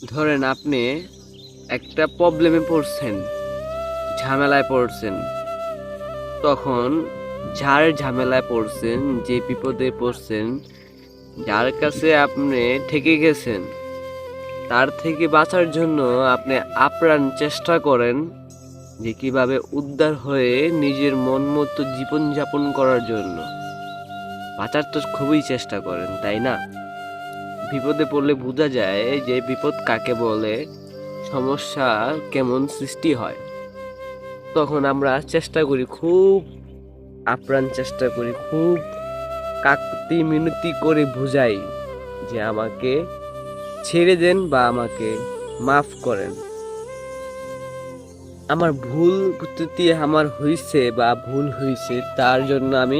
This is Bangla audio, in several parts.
ধরেন আপনি একটা প্রবলেমে পড়ছেন, ঝামেলায় পড়ছেন। তখন যার ঝামেলায় পড়ছেন, যে বিপদে পড়ছেন, যার কাছে আপনি ঠকে গেছেন, তার থেকে বাঁচার জন্য আপনি আপ্রাণ চেষ্টা করেন যে কিভাবে উদ্ধার হয়ে নিজের মন মতো জীবনযাপন করার জন্য। বাঁচার তো খুবই চেষ্টা করেন, তাই না? বিপদে পড়লে বোঝা যায় যে বিপদ কাকে বলে, সমস্যা কেমন সৃষ্টি হয়। তখন আমরা চেষ্টা করি, খুব আপ্রাণ চেষ্টা করি, খুব কাকুতি মিনতি করে বুঝাই যে আমাকে ছেড়ে দেন বা আমাকে মাফ করেন। আমার ভুল ত্রুটি আমার হয়েছে বা ভুল হয়েছে, তার জন্য আমি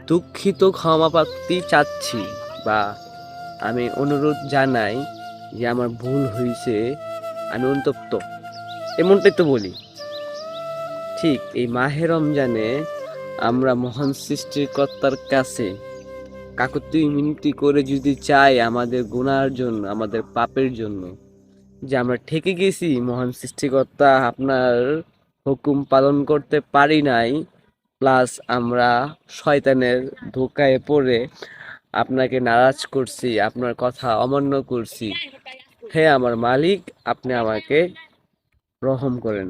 দুঃখিত, ক্ষমা প্রার্থী চাচ্ছি, বা আমি অনুরোধ জানাই যে আমার ভুল হয়েছে, আমি অনুতপ্ত, এমনটাই তো বলি। ঠিক এই মাহে রমজানে আমরা মহান সৃষ্টিকর্তার কাছে কাকুতি মিনতি করে যদি চাই আমাদের গুনার জন্য, আমাদের পাপের জন্য, যে আমরা ঠকে গেছি, মহান সৃষ্টিকর্তা আপনার হুকুম পালন করতে পারি নাই, প্লাস আমরা শয়তানের ধোকায় পড়ে আপনাকে নারাজ করছি, আপনার কথা অমান্য করছি। হে আমার মালিক, আপনি আমাকে রহম করেন।